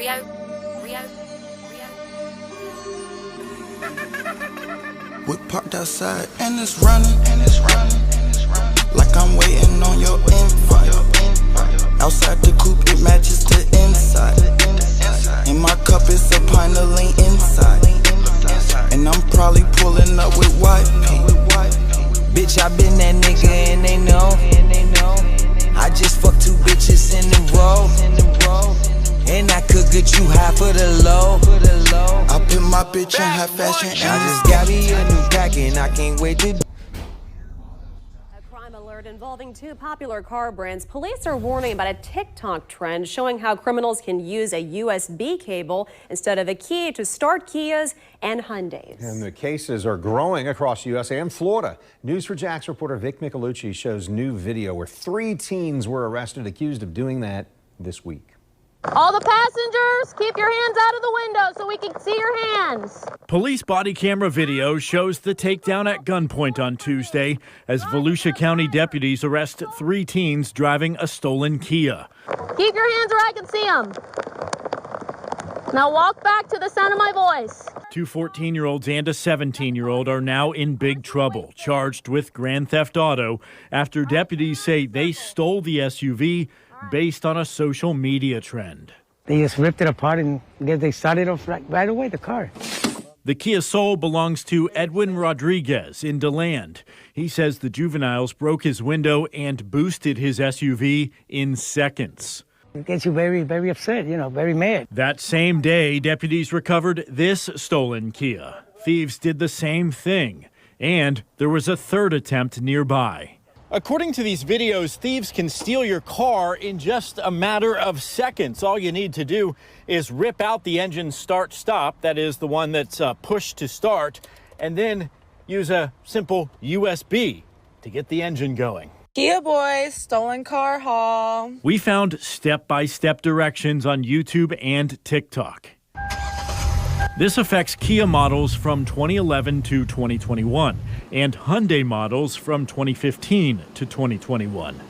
We parked outside and it's running, like I'm waiting on your invite. Outside the coupe, it matches the inside. In my cup, it's a pint of lean inside. And I'm probably pulling up with white paint. Bitch, I been that nigga and they know. I just fucked 2 bitches in a row. And I could get you high for the low. I put my bitch in high fashion. I just got me a new pack and I can't wait to. A crime alert involving 2 popular car brands. Police are warning about a TikTok trend showing how criminals can use a USB cable instead of a key to start Kias and Hyundais. And the cases are growing across U.S. and Florida. News4JAX reporter Vic Micolucci shows new video where 3 teens were arrested accused of doing that this week. All the passengers, keep your hands out of the window so we can see your hands. Police body camera video shows the takedown at gunpoint on Tuesday as Volusia County deputies arrest 3 teens driving a stolen Kia. Keep your hands where I can see them. Now walk back to the sound of my voice. 2 14-year-olds and a 17-year-old are now in big trouble, charged with grand theft auto after deputies say they stole the SUV based on a social media trend. They just ripped it apart and they started off right away, the car. The Kia Soul belongs to Edwin Rodriguez in DeLand. He says the juveniles broke his window and boosted his SUV in seconds. It gets you very, very upset, very mad. That same day, deputies recovered this stolen Kia. Thieves did the same thing, and there was a 3rd attempt nearby. According to these videos, thieves can steal your car in just a matter of seconds. All you need to do is rip out the engine start-stop, that is the one that's pushed to start, and then use a simple USB to get the engine going. Kia boys, stolen car haul. We found step-by-step directions on YouTube and TikTok. This affects Kia models from 2011 to 2021 and Hyundai models from 2015 to 2021.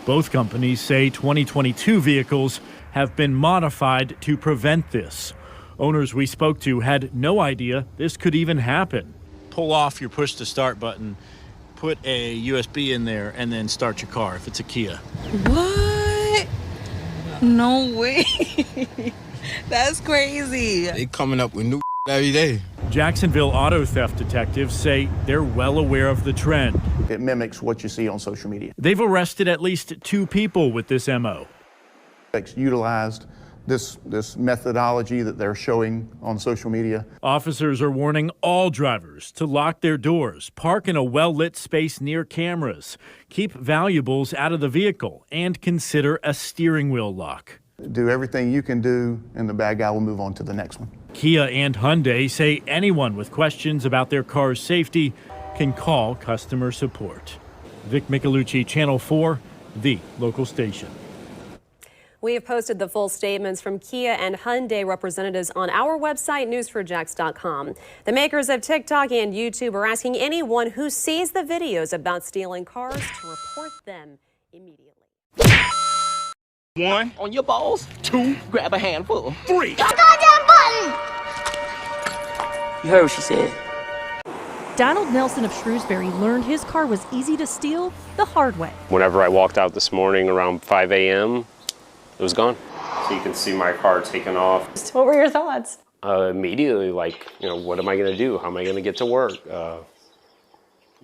Both companies say 2022 vehicles have been modified to prevent this. Owners we spoke to had no idea this could even happen. Pull off your push to start button, put a USB in there, and then start your car if it's a Kia. What? No way. That's crazy. They coming up with new every day. Jacksonville auto theft detectives say they're well aware of the trend. It mimics what you see on social media. They've arrested at least 2 people with this MO. Utilized this methodology that they're showing on social media. Officers are warning all drivers to lock their doors, park in a well-lit space near cameras, keep valuables out of the vehicle, and consider a steering wheel lock. Do everything you can do, and the bad guy will move on to the next one. Kia and Hyundai say anyone with questions about their car's safety can call customer support. Vic Micolucci, Channel 4, the local station. We have posted the full statements from Kia and Hyundai representatives on our website, news4jax.com. The makers of TikTok and YouTube are asking anyone who sees the videos about stealing cars to report them immediately. 1, on your balls. 2, grab a handful. 3. Goddamn button! You heard what she said. Donald Nelson of Shrewsbury learned his car was easy to steal the hard way. Whenever I walked out this morning around 5 a.m., it was gone. So you can see my car taken off. What were your thoughts? Immediately, what am I going to do? How am I going to get to work?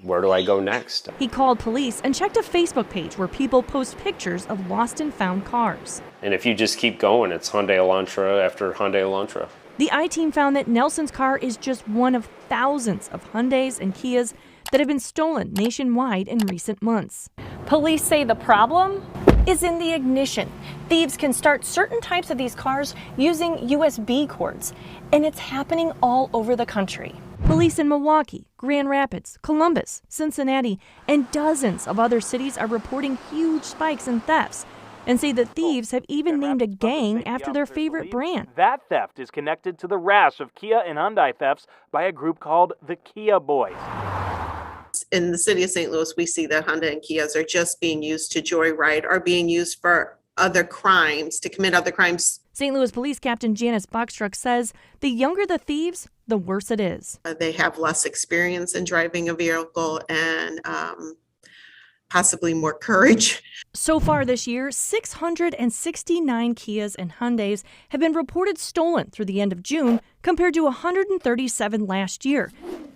Where do I go next? He called police and checked a Facebook page where people post pictures of lost and found cars. And if you just keep going, it's Hyundai Elantra after Hyundai Elantra. The I-Team found that Nelson's car is just one of thousands of Hyundais and Kias that have been stolen nationwide in recent months. Police say the problem is in the ignition. Thieves can start certain types of these cars using USB cords, and it's happening all over the country. Police in Milwaukee, Grand Rapids, Columbus, Cincinnati, and dozens of other cities are reporting huge spikes in thefts and say that thieves have even named a gang after their favorite brand. That theft is connected to the rash of Kia and Hyundai thefts by a group called the Kia Boys. In the city of St. Louis, we see that Hyundai and Kias are just being used to joyride or being used for other crimes, to commit other crimes. St. Louis Police Captain Janice Boxtruck says the younger the thieves, the worse it is. They have less experience in driving a vehicle and possibly more courage. So far this year, 669 Kias and Hyundais have been reported stolen through the end of June compared to 137 last year.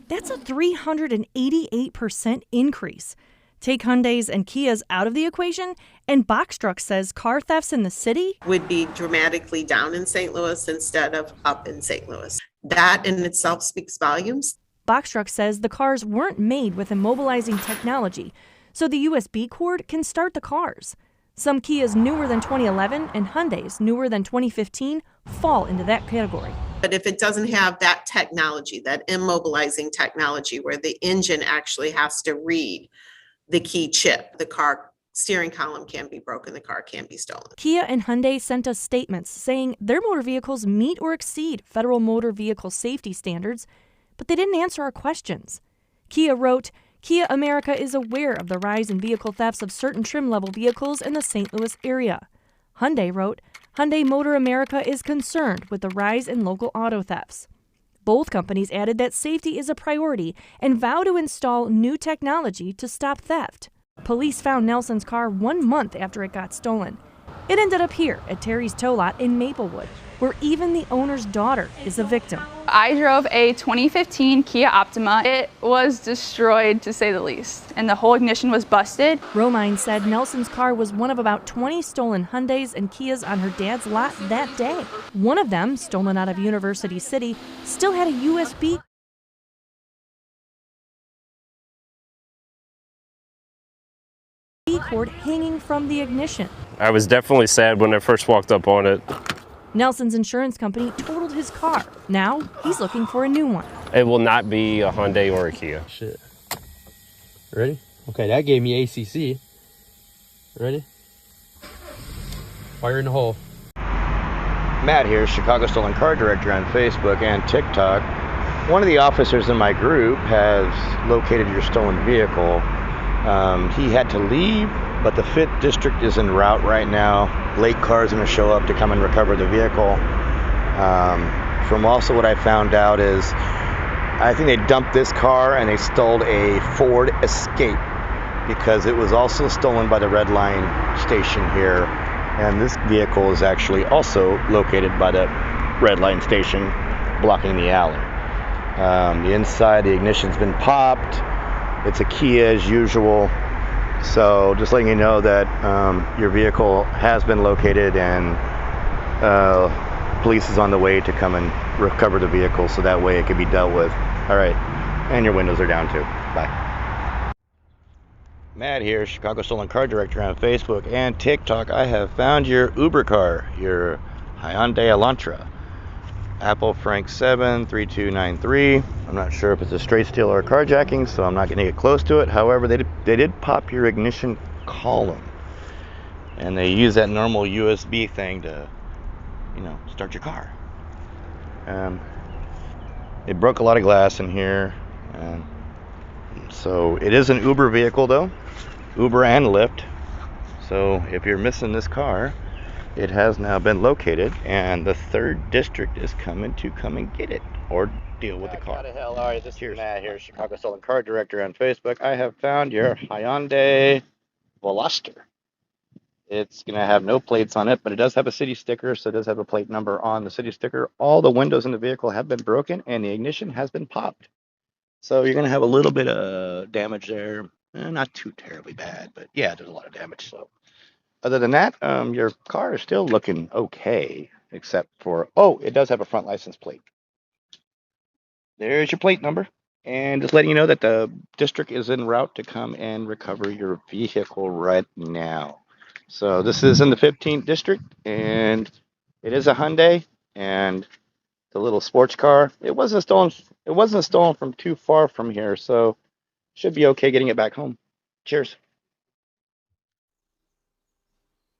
That's a 388% increase. Take Hyundais and Kias out of the equation, and Boxtruck says car thefts in the city would be dramatically down in St. Louis instead of up in St. Louis. That in itself speaks volumes. Boxtruck says the cars weren't made with immobilizing technology, so the USB cord can start the cars. Some Kias newer than 2011 and Hyundais newer than 2015 fall into that category. But if it doesn't have that technology, that immobilizing technology where the engine actually has to read the key chip, the car steering column can be broken, the car can be stolen. Kia and Hyundai sent us statements saying their motor vehicles meet or exceed federal motor vehicle safety standards, but they didn't answer our questions. Kia wrote, Kia America is aware of the rise in vehicle thefts of certain trim-level vehicles in the St. Louis area. Hyundai wrote, Hyundai Motor America is concerned with the rise in local auto thefts. Both companies added that safety is a priority and vow to install new technology to stop theft. Police found Nelson's car 1 month after it got stolen. It ended up here at Terry's Tow Lot in Maplewood, where even the owner's daughter is a victim. I drove a 2015 Kia Optima. It was destroyed, to say the least, and the whole ignition was busted. Romine said Nelson's car was one of about 20 stolen Hyundais and Kias on her dad's lot that day. One of them, stolen out of University City, still had a USB cord hanging from the ignition. I was definitely sad when I first walked up on it. Nelson's insurance company totaled his car. Now he's looking for a new one. It will not be a Hyundai or a Kia. Shit. Ready? Okay, that gave me ACC. Ready? Fire in the hole. Matt here, Chicago Stolen Car Director on Facebook and TikTok. One of the officers in my group has located your stolen vehicle. He had to leave, but the 5th District is en route right now. Late cars going to show up to come and recover the vehicle. From also what I found out is, I think they dumped this car and they stole a Ford Escape because it was also stolen by the Red Line station here. And this vehicle is actually also located by the Red Line station, blocking the alley. The inside, the ignition's been popped. It's a Kia as usual. So just letting you know that your vehicle has been located and police is on the way to come and recover the vehicle so that way it can be dealt with. All right, and your windows are down too. Bye. Matt here, Chicago Stolen Car Director on Facebook and TikTok. I have found your Uber car, your Hyundai Elantra. Apple Frank 7 3293. I'm not sure if it's a straight steal or a carjacking, so I'm not going to get close to it. However, they did pop your ignition column, and they use that normal USB thing to, start your car. It broke a lot of glass in here, so it is an Uber vehicle though, Uber and Lyft. So if you're missing this car, it has now been located, and the 3rd District is coming to come and get it or deal with the car. How the hell are you? This is Matt here, Chicago Stolen Car Director on Facebook. I have found your Hyundai Veloster. It's going to have no plates on it, but it does have a city sticker, so it does have a plate number on the city sticker. All the windows in the vehicle have been broken, and the ignition has been popped. So you're going to have a little bit of damage there. Not too terribly bad, but yeah, there's a lot of damage. So other than that, your car is still looking okay, except for, it does have a front license plate. There's your plate number. And just letting you know that the district is en route to come and recover your vehicle right now. So this is in the 15th District, and it is a Hyundai, and the little sports car. It wasn't stolen from too far from here, so should be okay getting it back home. Cheers.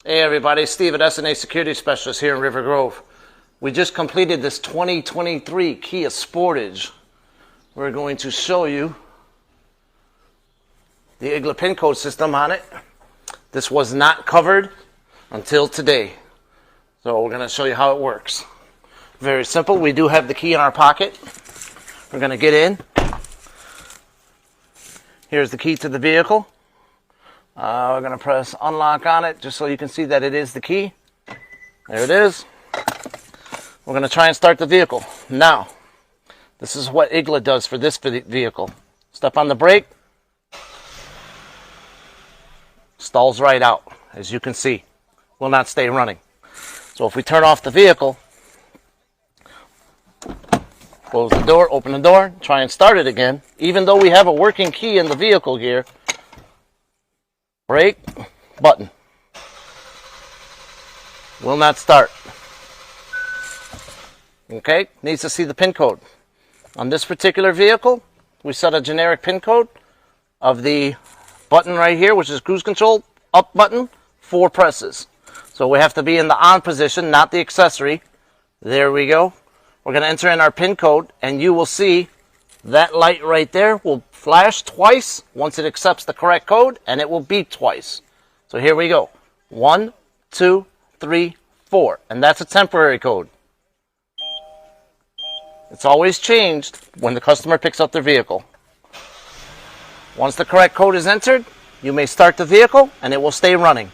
Hey everybody, Steve at S&A Security Specialist here in River Grove. We just completed this 2023 Kia Sportage. We're going to show you the IGLA pin code system on it. This was not covered until today. So we're going to show you how it works. Very simple. We do have the key in our pocket. We're going to get in. Here's the key to the vehicle. We're going to press unlock on it just so you can see that it is the key. There it is. We're going to try and start the vehicle. Now, this is what IGLA does for this vehicle. Step on the brake. Stalls right out, as you can see. Will not stay running. So if we turn off the vehicle, close the door, open the door, try and start it again, even though we have a working key in the vehicle here, brake, button. Will not start. Okay, needs to see the PIN code. On this particular vehicle, we set a generic PIN code of the button right here, which is cruise control, up button, 4 presses. So we have to be in the on position, not the accessory. There we go. We're going to enter in our PIN code, and you will see that light right there will flash twice once it accepts the correct code, and it will beep twice. So here we go. 1, 2, 3, 4. And that's a temporary code. It's always changed when the customer picks up their vehicle. Once the correct code is entered, you may start the vehicle, and it will stay running.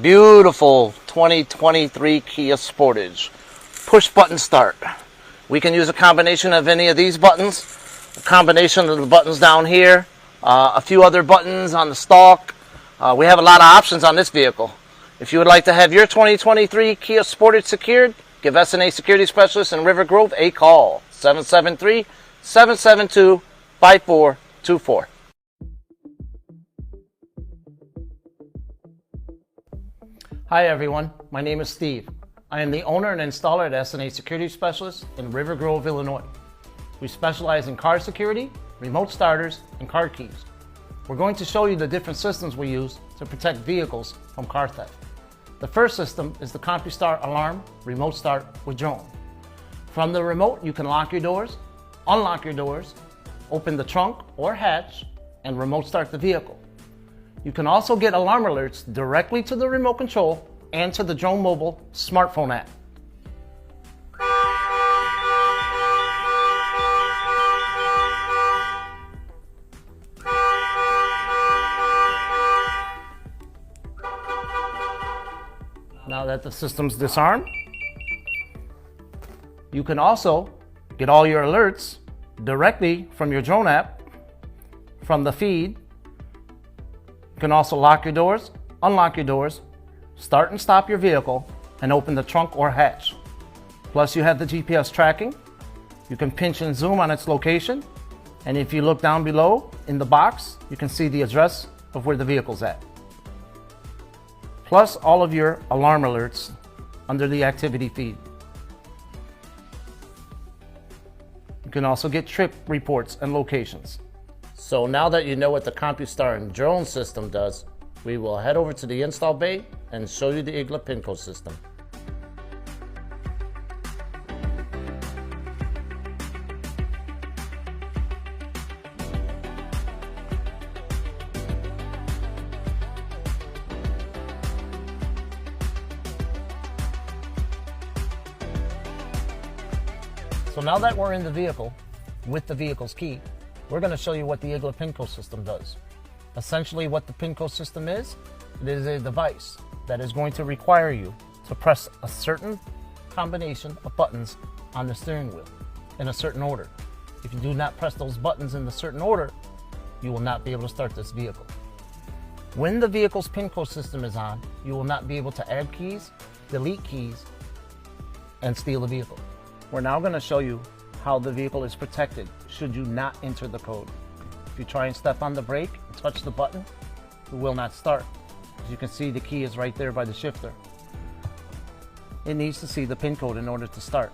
Beautiful 2023 Kia Sportage. Push button start. We can use a combination of any of these buttons, a combination of the buttons down here, a few other buttons on the stalk. We have a lot of options on this vehicle. If you would like to have your 2023 Kia Sportage secured, give S&A Security Specialist in River Grove a call. 773-772-5424. Hi everyone, my name is Steve. I am the owner and installer at S&A Security Specialist in River Grove, Illinois. We specialize in car security, remote starters, and car keys. We're going to show you the different systems we use to protect vehicles from car theft. The first system is the Compustar Alarm Remote Start with Drone. From the remote, you can lock your doors, unlock your doors, open the trunk or hatch, and remote start the vehicle. You can also get alarm alerts directly to the remote control and to the Drone Mobile smartphone app. Now that the system's disarmed, you can also get all your alerts directly from your drone app, from the feed. You can also lock your doors, unlock your doors, start and stop your vehicle, and open the trunk or hatch. Plus you have the GPS tracking. You can pinch and zoom on its location. And if you look down below in the box, you can see the address of where the vehicle's at. Plus all of your alarm alerts under the activity feed. You can also get trip reports and locations. So now that you know what the Compustar and drone system does, we will head over to the install bay and show you the IGLA PIN code system. So now that we're in the vehicle with the vehicle's key, we're going to show you what the IGLA PIN code system does. Essentially what the PIN code system is, it is a device that is going to require you to press a certain combination of buttons on the steering wheel in a certain order. If you do not press those buttons in the certain order, you will not be able to start this vehicle. When the vehicle's PIN code system is on, you will not be able to add keys, delete keys, and steal the vehicle. We're now going to show you how the vehicle is protected should you not enter the code. If you try and step on the brake and touch the button, it will not start. As you can see, the key is right there by the shifter. It needs to see the PIN code in order to start.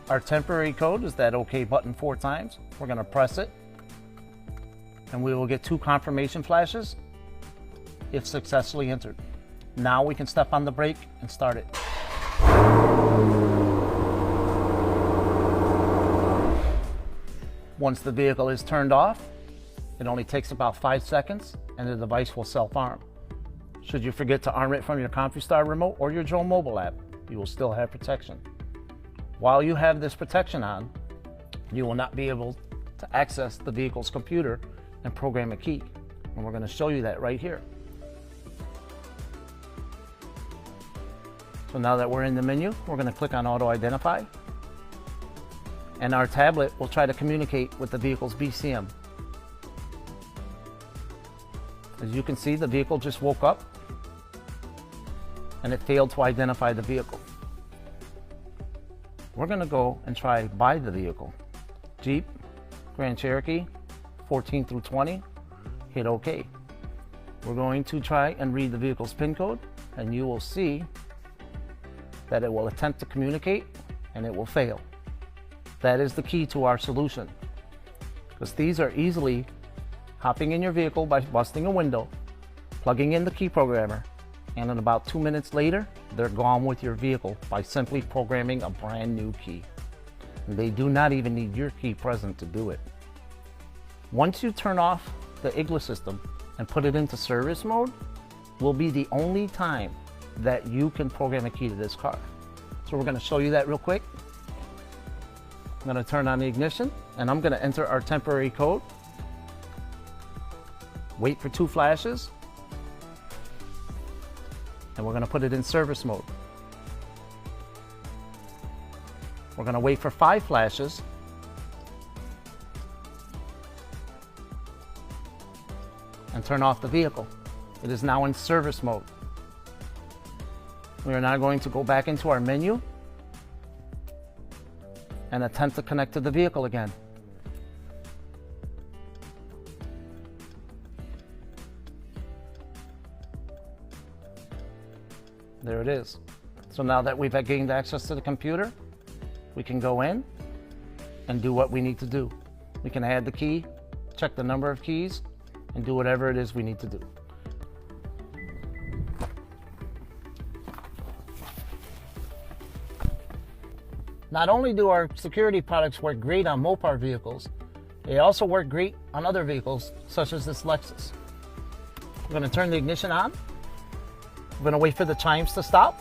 Our temporary code is that OK button 4 times. We're going to press it, and we will get 2 confirmation flashes if successfully entered. Now we can step on the brake and start it. Once the vehicle is turned off, it only takes about 5 seconds and the device will self-arm. Should you forget to arm it from your Compustar remote or your drone mobile app, you will still have protection. While you have this protection on, you will not be able to access the vehicle's computer and program a key. And we're going to show you that right here. So now that we're in the menu, we're going to click on Auto Identify. And our tablet will try to communicate with the vehicle's BCM. As you can see, the vehicle just woke up and it failed to identify the vehicle. We're going to go and try buy the vehicle. Jeep, Grand Cherokee, 14 through 20, hit OK. We're going to try and read the vehicle's PIN code, and you will see that it will attempt to communicate and it will fail. That is the key to our solution, because these are easily hopping in your vehicle by busting a window, plugging in the key programmer, and in about 2 minutes later, they're gone with your vehicle by simply programming a brand new key. And they do not even need your key present to do it. Once you turn off the IGLA system and put it into service mode, will be the only time that you can program a key to this car. So we're going to show you that real quick. I'm going to turn on the ignition and I'm going to enter our temporary code. Wait for 2 flashes. And we're going to put it in service mode. We're going to wait for 5 flashes. And turn off the vehicle. It is now in service mode. We are now going to go back into our menu and attempt to connect to the vehicle again. There it is. So now that we've gained access to the computer, we can go in and do what we need to do. We can add the key, check the number of keys, and do whatever it is we need to do. Not only do our security products work great on Mopar vehicles, they also work great on other vehicles, such as this Lexus. We're going to turn the ignition on. We're going to wait for the chimes to stop.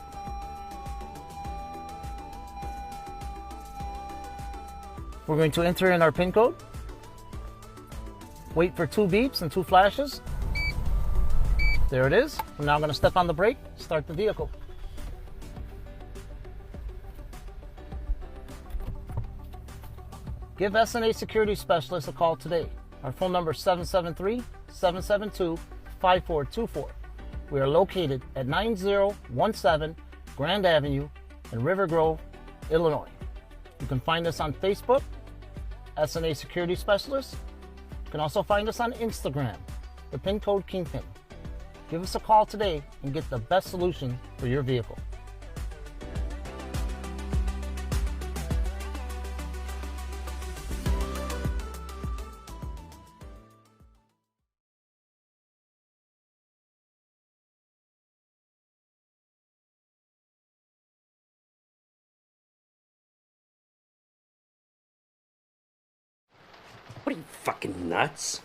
We're going to enter in our PIN code. Wait for 2 beeps and 2 flashes. There it is. We're now going to step on the brake, start the vehicle. Give SNA Security Specialist a call today. Our phone number is 773-772-5424. We are located at 9017 Grand Avenue in River Grove, Illinois. You can find us on Facebook, SNA Security Specialist. You can also find us on Instagram, the PIN Code Kingpin. Give us a call today and get the best solution for your vehicle. What are you, fucking nuts?